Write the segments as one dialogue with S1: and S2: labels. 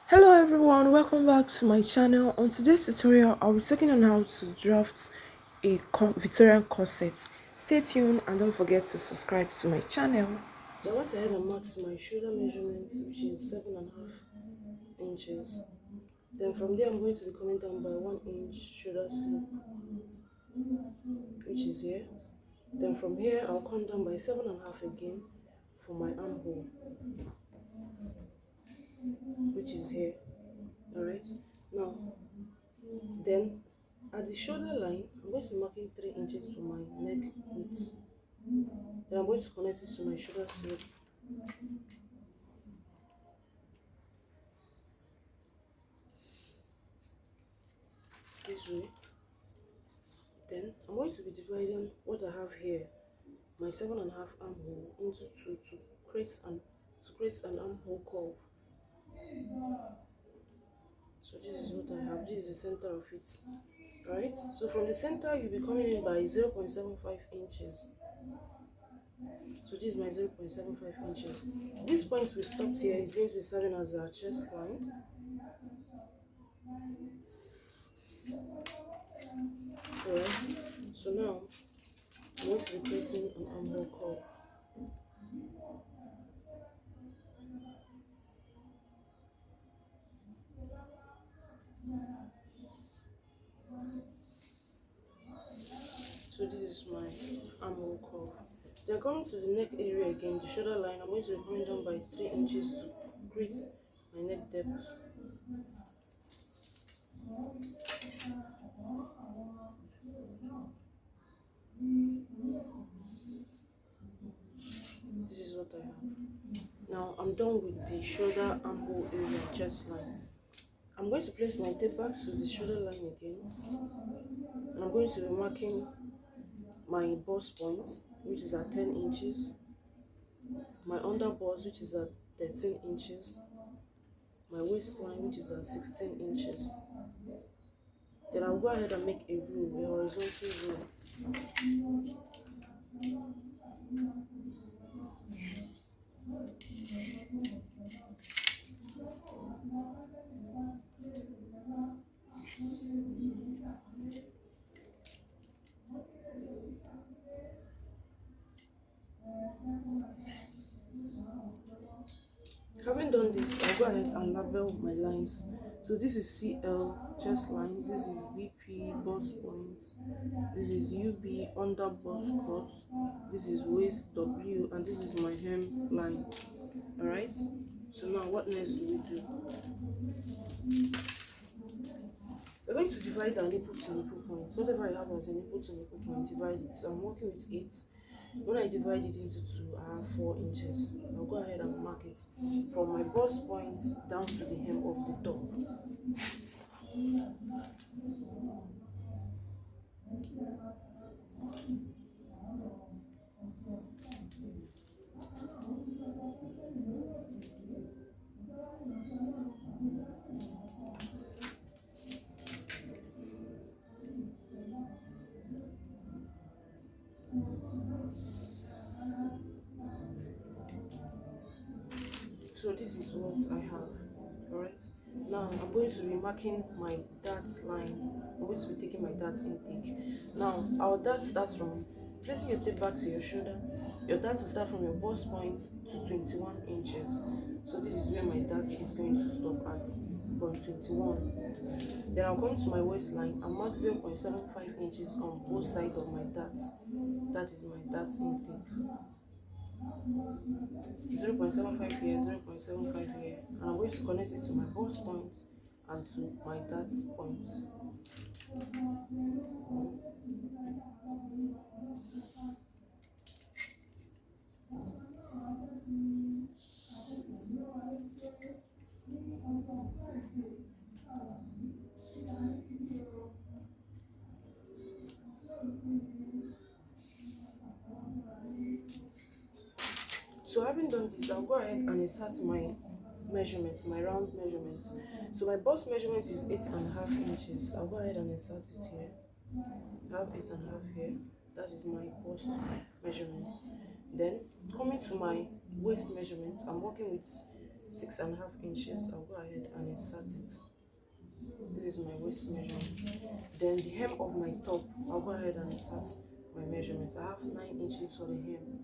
S1: Hello everyone, welcome back to my channel. On today's tutorial, I'll be talking on how to draft a Victorian corset. Stay tuned and don't forget to subscribe to my channel. So I went ahead and marked my shoulder measurement, which is 7.5 inches. Then from there, I'm going to be coming down by 1 inch shoulder slope, which is here. Then from here, I'll come down by 7.5 again for my armhole, which is here. Alright, now then at the shoulder line, I'm going to be marking 3 inches for my neck width. Then I'm going to connect it to my shoulder slope. This way. Then I'm going to be dividing what I have here, my 7.5 armhole, into two to create an armhole curve. So this is what I have. This is the center of it. Right? So from the center, you'll be coming in by 0.75 inches. So this is my 0.75 inches. This point we stopped here is going to be serving as our chest line. Alright, so now I'm going to be placing an armhole curve. So this is my armhole curve. Then coming to the neck area again, the shoulder line, I'm going to be coming down by 3 inches to create my neck depth. This is what I have. Now I'm done with the shoulder armhole area, chest line. I'm going to place my tape back to the shoulder line again, and I'm going to be marking my bust point, which is at 10 inches, my under bust, which is at 13 inches, my waistline, which is at 16 inches. Then I'll go ahead and make a rule, a horizontal rule. Having done this, I'll go ahead and label my lines. So this is CL chest line, this is BP bust point, this is UB under bust cut, this is waist W, and this is my hem line. Alright, so now what next do we do? We're going to divide our nipple to nipple points. Whatever I have as a nipple to nipple point, divide it. So I'm working with 8. When I divide it into 2, I have 4 inches. I'll go ahead and mark it from my bust point down to the hem of the top. So this is what I have. Alright. Now I'm going to be marking my dart line. I'm going to be taking my dart intake. Now our dart starts from placing your tape back to your shoulder. Your dart will start from your bust point to 21 inches. So this is where my dart is going to stop at, from 21. Then I'll come to my waistline and mark 0.75 inches on both sides of my dart. That is my dart intake. 0.75 here, 0.75 here, and I'm going to connect it to my bust point and to my dart point. So having done this, I'll go ahead and insert my measurements, my round measurements. So my bust measurement is 8.5 inches. I'll go ahead and insert it here. I have 8.5 here. That is my bust measurement. Then coming to my waist measurement, I'm working with 6.5 inches. I'll go ahead and insert it. This is my waist measurement. Then the hem of my top, I'll go ahead and insert my measurements. I have 9 inches for the hem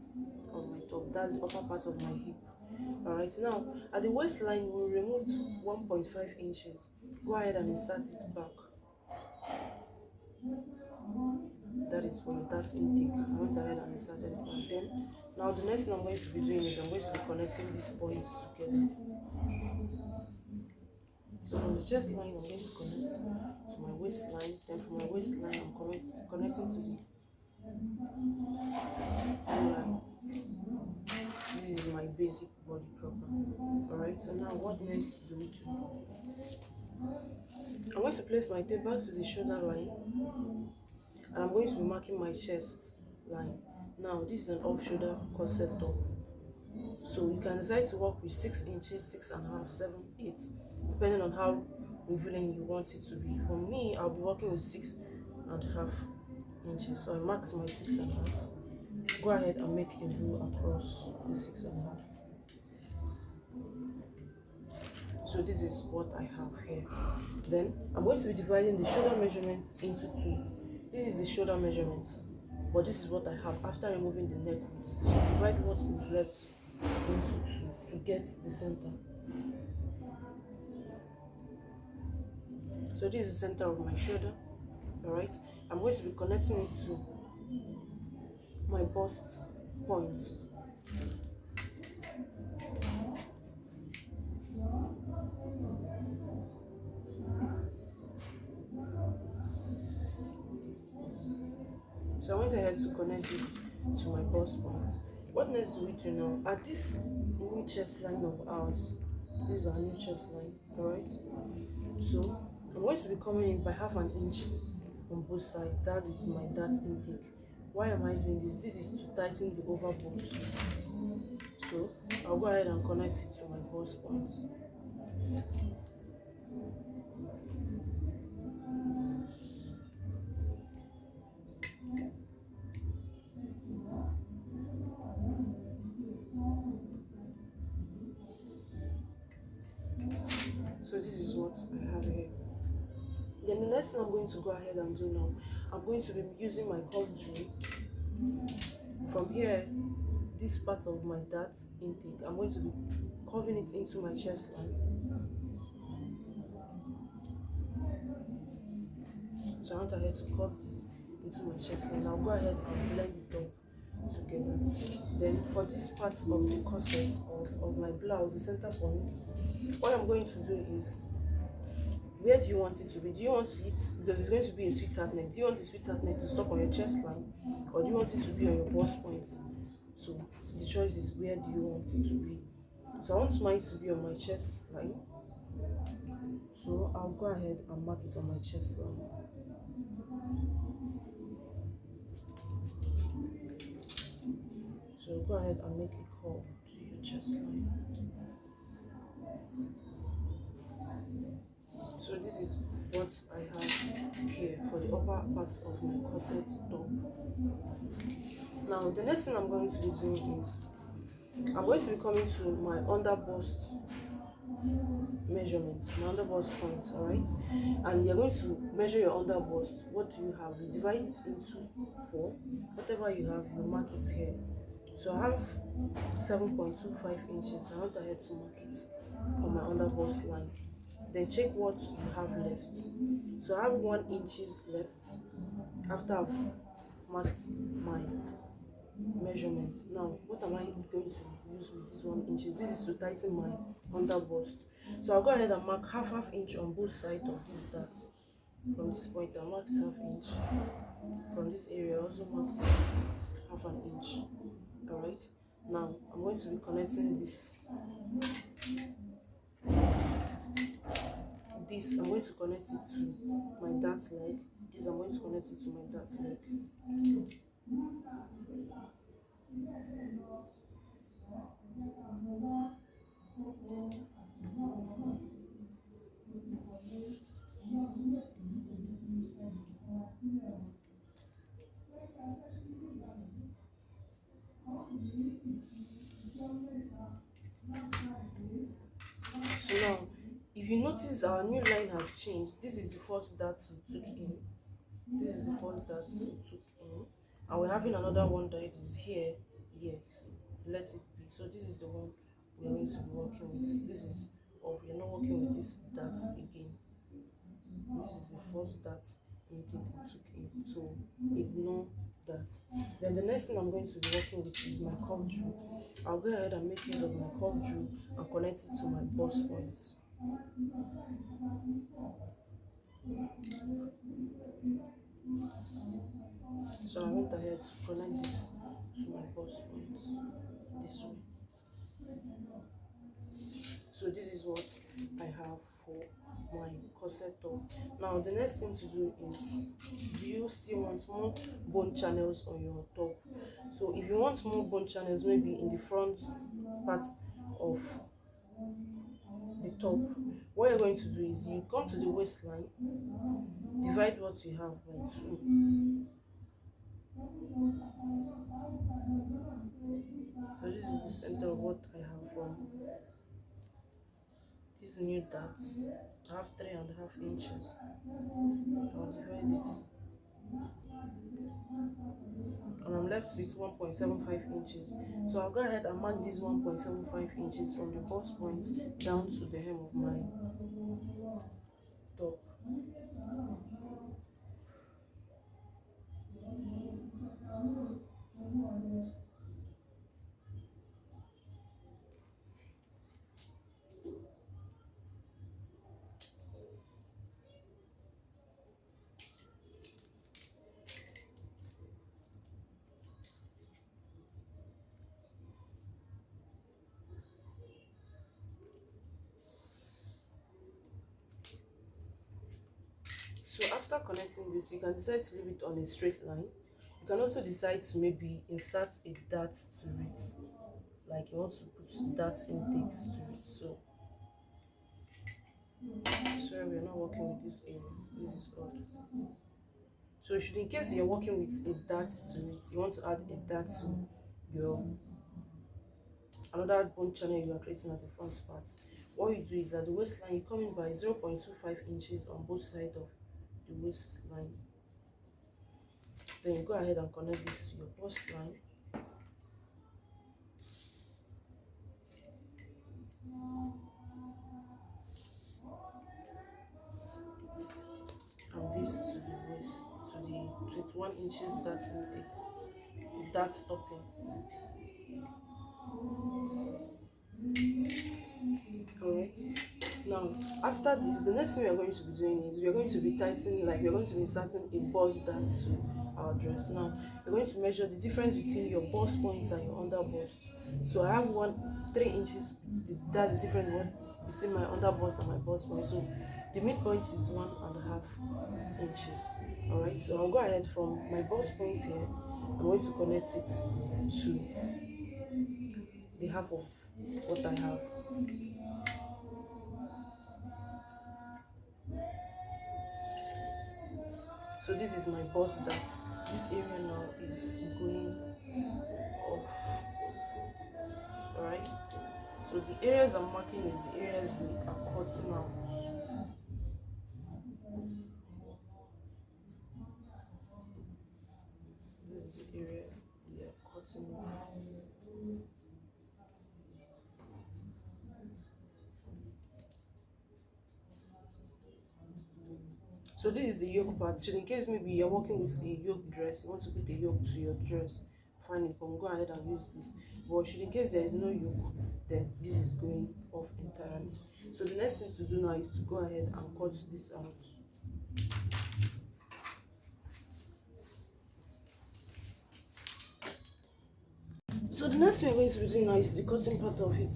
S1: of my top. That's the upper part of my hip. Alright, now at the waistline, we'll remove 1.5 inches. Go ahead and insert it back. That is for that intake. I went ahead and inserted it back. Then, now the next thing I'm going to be doing is I'm going to be connecting these points together. So from the chest line, I'm going to connect to my waistline. Then from my waistline, I'm connecting to the line. This is my basic body proper. Alright, so now what next do we do? I'm going to place my tape back to the shoulder line, and I'm going to be marking my chest line. Now this is an off shoulder corset top, so you can decide to work with 6 inches, 6.5, 7, 8, depending on how revealing you want it to be. For me, I'll be working with 6.5 inches, so I marked my 6.5. Go ahead and make a V across the 6.5. So this is what I have here. Then I'm going to be dividing the shoulder measurements into two. This is the shoulder measurements, but this is what I have after removing the neck width. So divide what is left into two to get the center. So this is the center of my shoulder. Alright, I'm going to be connecting it to my bust point. So I went ahead to connect this to my bust point. What next do we do now? At this new chest line of ours, this is our new chest line, alright? So I'm going to be coming in by 1/2 inch on both sides. That is my dart intake. Why am I doing this? This is to tighten the over bust. So I'll go ahead and connect it to my bust point. So this is what I have here. Then the next thing I'm going to go ahead and do now, I'm going to be using my curve tool. From here, this part of my dart intake, I'm going to be curving it into my chest line. So I want ahead to curve this into my chest line. I'll go ahead and blend it up together. Then for this part of the corset of my blouse, the center point, what I'm going to do is, where do you want it to be? Do you want it, because it's going to be a sweetheart neck, do you want the sweetheart neck to stop on your chest line, or do you want it to be on your bust point? So the choice is, where do you want it to be? So I want mine to be on my chest line, so I'll go ahead and mark it on my chest line. So go ahead and make a curve to your chest line. So this is what I have here for the upper parts of my corset top. Now the next thing I'm going to be doing is, I'm going to be coming to my under bust measurements, my under bust points, alright? And you're going to measure your under bust. What do you have? You divide it into 4. Whatever you have, you mark it here. So I have 7.25 inches. I want ahead to mark it on my under bust line. Then check what you have left. So I have 1 inch left after I've marked my measurements. Now what am I going to use with this 1 inch? This is to tighten my under bust. So I'll go ahead and mark half inch on both sides of this dart. From this point I marked 1/2 inch. From this area I also marked 1/2 inch. Alright, now I'm going to be connecting this. I'm going to connect it to my dart leg. This I'm going to connect it to my dart leg. you notice our new line has changed. This is the first dart we took in. This is the first dart we took in. And we're having another one that is here. Yes. Let it be. So this is the one we're going to be working with. This is, or we're not working with this dart again. This is the first dart intake we took in. So ignore that. Then the next thing I'm going to be working with is my curve drill. I'll go ahead and make use of my curve drill and connect it to my bust point. So I went ahead to connect this to my bust point this way. So this is what I have for my corset top. Now the next thing to do is, do you still want more bone channels on your top? So if you want more bone channels, maybe in the front part of the top, what you're going to do is you come to the waistline, divide what you have by 2. So this is the center of what I have from this new dart. I have 3.5 inches. I'll divide it, and I'm left with 1.75 inches. So I'll go ahead and mark this 1.75 inches from the bust point down to the hem of my top. So after connecting this, you can decide to leave it on a straight line. You can also decide to maybe insert a dart to it, like you want to put dart intakes to it. So sorry, we're not working with this area. This is odd. So should, in case you're working with a dart to it, you want to add a dart to your another bone channel you are creating at the front part, what you do is at the waistline you come in by 0.25 inches on both sides of the waistline. Then you go ahead and connect this to your bust line. And this to the waist, to the 21 inches dart intake, dart stopping. Alright. Now, after this, the next thing we are going to be doing is we are going to be tightening, like we are going to be inserting a bust dart to our dress. Now, we're going to measure the difference between your bust points and your under bust. So I have 3 inches. That's the difference between my under bust and my bust point. So the midpoint is 1.5 inches. Alright. So I'll go ahead from my bust point here. I'm going to connect it to the half of what I have. So this is my bust dart. This area now is going off. Alright. So the areas I'm marking is the areas we are cutting out. This is the area we are cutting off. So this is the yoke part. So in case maybe you're working with a yoke dress, you want to put a yoke to your dress, fine, you can go ahead and use this. But should in case there is no yoke, then this is going off entirely. So the next thing to do now is to go ahead and cut this out. So the next thing we're going to be doing now is the cutting part of it.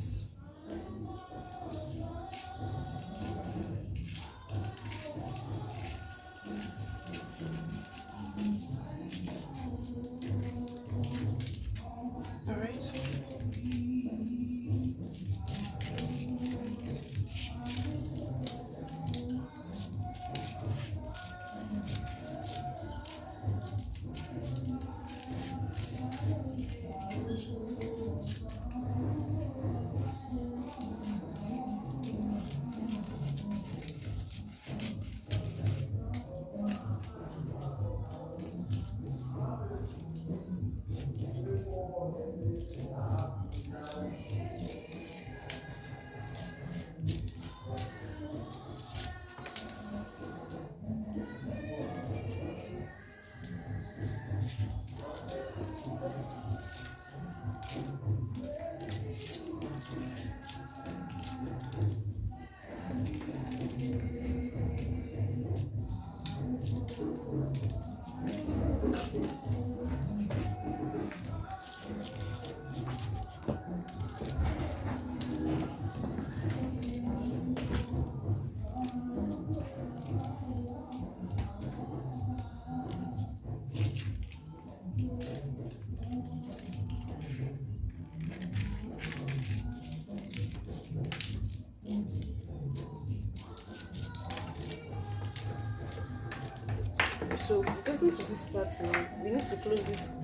S1: So getting to this part now, we need to close this.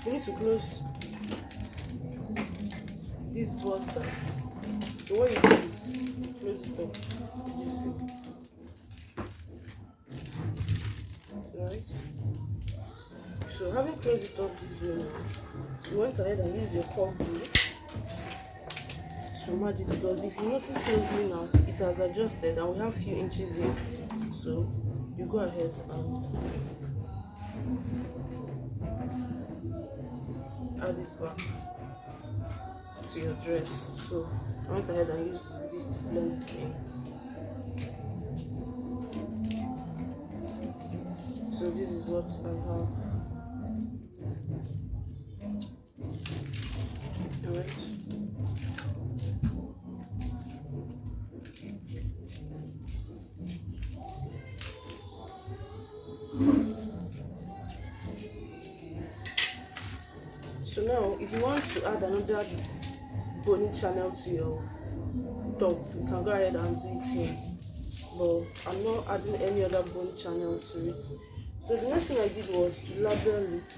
S1: We need to close this bust that. So what you do is you close it up this way. Alright. So having closed it up this way now, you went ahead and used your curve glue to match it, because if you notice closely now, it has adjusted and we have few inches here. So you go ahead and add it back to your dress. So I went ahead and used this to blend it in. So this is what I have. Alright. So now if you want to add another bony channel to your top, you can go ahead and do it here, but I'm not adding any other bony channel to it. So the next thing I did was to label it.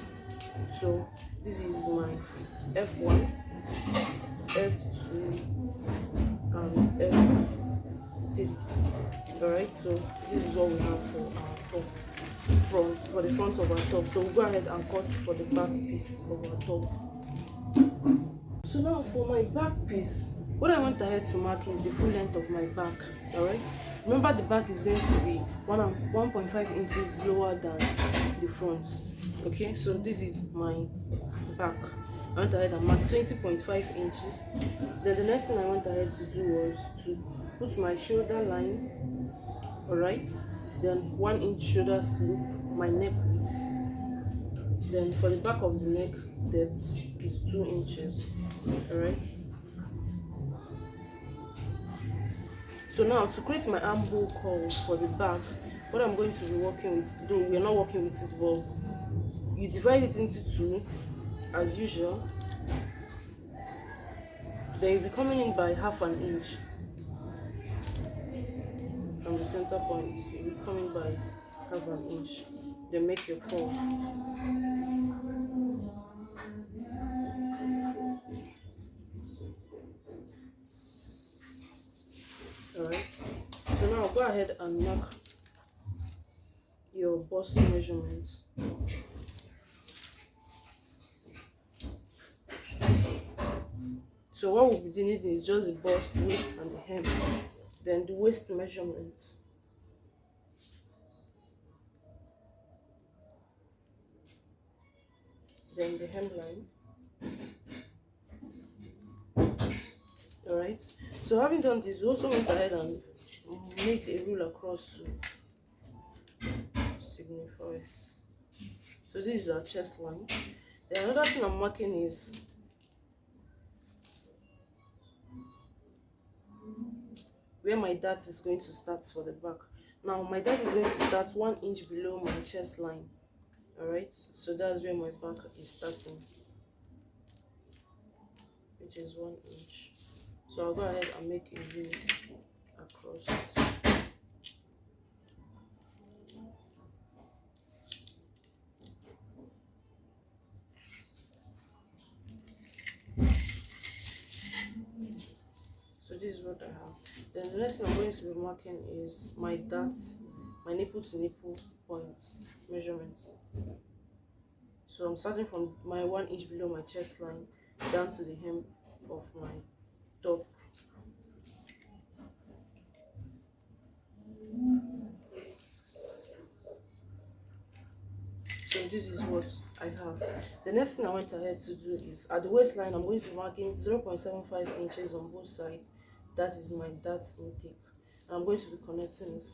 S1: So this is my F1, F2 and F3. Alright, so this is what we have for our top for the front of our top. So we'll go ahead and cut for the back piece of our top. So now for my back piece, what I went ahead to mark is the full length of my back. Alright, remember the back is going to be 1.5 inches lower than the front. Okay, so this is my back. I went ahead and marked 20.5 inches. Then the next thing I went ahead to do was to put my shoulder line. Alright, then 1 inch shoulder slope, my neck width. Then for the back of the neck depth is 2 inches. Alright. So now to create my armhole curve for the back, what I'm going to be working with, though we are not working with it, but you divide it into two as usual. Then you'll be coming in by half an inch from the center point. You'll be coming by half an inch. Then make your curve. Alright. So now go ahead and mark your bust measurements. So what we'll be doing is just the bust, waist and the hem. Then the waist measurements. Then the hemline. Alright. So having done this, we also went ahead and made a rule across to signify. So this is our chest line. Then another thing I'm marking is where my dart is going to start for the back. Now my dart is going to start 1 inch below my chest line. Alright, so that's where my back is starting, which is 1 inch. So I'll go ahead and make a V across it. So this is what I have. Then the next thing I'm going to be marking is my dart, my nipple to nipple point measurement. So I'm starting from my 1 inch below my chest line down to the hem of my top. So this is what I have. The next thing I went ahead to do is at the waistline, I'm going to be marking 0.75 inches on both sides. That is my dart intake. And I'm going to be connecting it.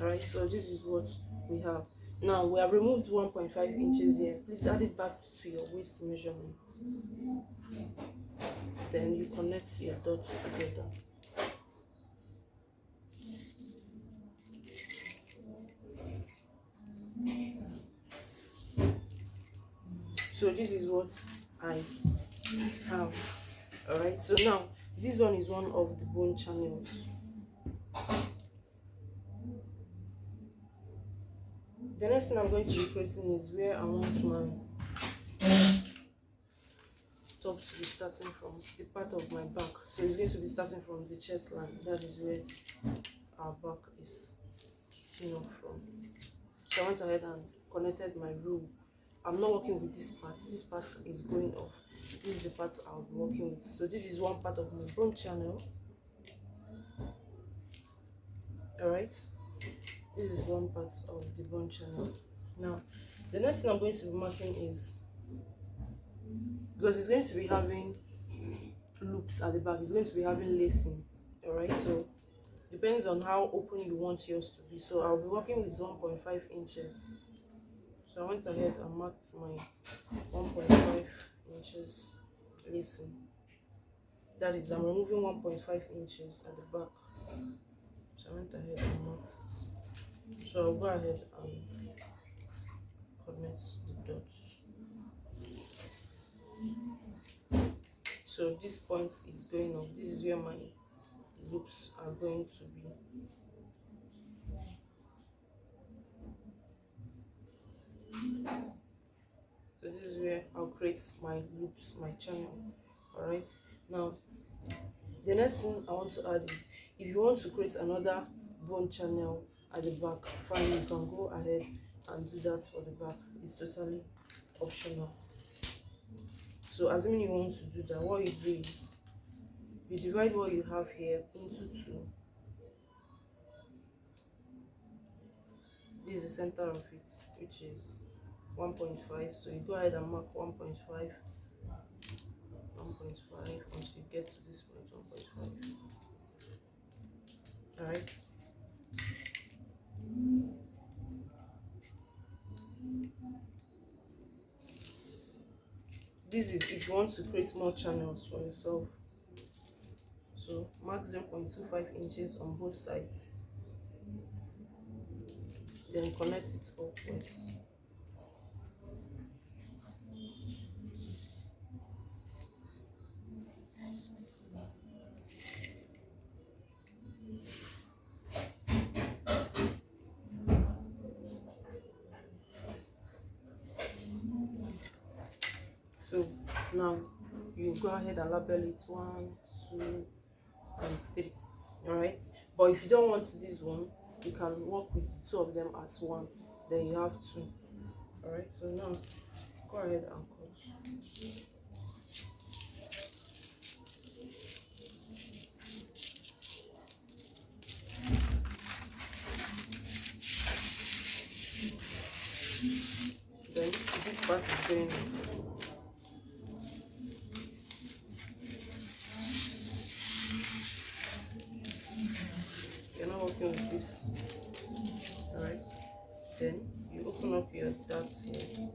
S1: Alright, so this is what we have. Now we have removed 1.5 inches here. Please add it back to your waist measurement. Then you connect your dots together. what I have. All right, so now this one is one of the bone channels. The next thing I'm going to be creating is where I want my top to be starting from, the part of my back. So it's going to be starting from the chest line. That is where our back is kicking off from. So I went ahead and connected my rule. I'm not working with this part. This part is going off. This is the part I'll be working with. So this is one part of my bone channel. Alright. This is one part of the bone channel. Now, the next thing I'm going to be marking is, because it's going to be having loops at the back, it's going to be having lacing. Alright, so depends on how open you want yours to be. So I'll be working with 1.5 inches. So I went ahead and marked my 1.5 inches lacing. That is, I'm removing 1.5 inches at the back. So I went ahead and marked it. So I'll go ahead and connect the dots. So this point is going off. This is where my loops are going to be. So this is where I'll create my loops, my channel. Alright, now the next thing I want to add is, if you want to create another bone channel at the back, fine, you can go ahead and do that for the back. It's totally optional. So assuming you want to do that, what you do is you divide what you have here into two. This is the center of it, which is 1.5. So you go ahead and mark 1.5 once you get to this point, 1.5. All right. This is if you want to create more channels for yourself. So mark 0.25 inches on both sides, then connect it upwards. So now you go ahead and label it 1, 2, and 3. All right, but if you don't want this one, you can work with two of them as one, then you have two. All right, so now go ahead and cut. Then this part is going on. You're not working with this. Alright, then you open up your darts here.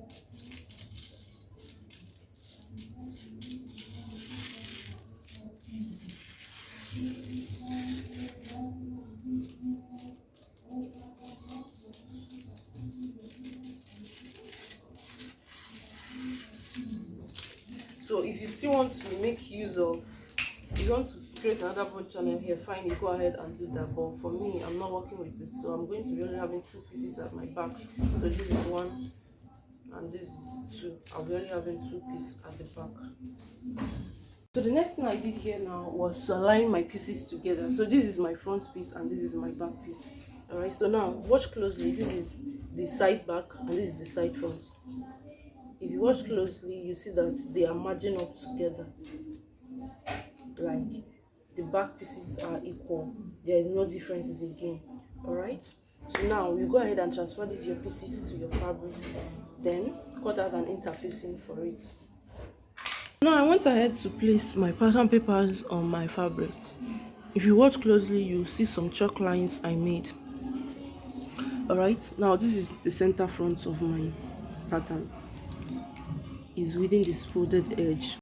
S1: So if you still want to make use of, if you want to create another bone channel here, fine, you go ahead and do that. But for me, I'm not working with it, so I'm going to be only having two pieces at my back. So this is one and this is two. I'll be only having two pieces at the back. So the next thing I did here now was to align my pieces together. So this is my front piece and this is my back piece. Alright, so now watch closely. This is the side back and this is the side front. If you watch closely, you see that they are merging up together. Like the back pieces are equal. There is no differences again. Alright, so now you go ahead and transfer these your pieces to your fabric, then cut out an interfacing for it. Now I went ahead to place my pattern papers on my fabric. If you watch closely, you'll see some chalk lines I made. Alright, now this is the center front of my pattern. Is within this folded edge.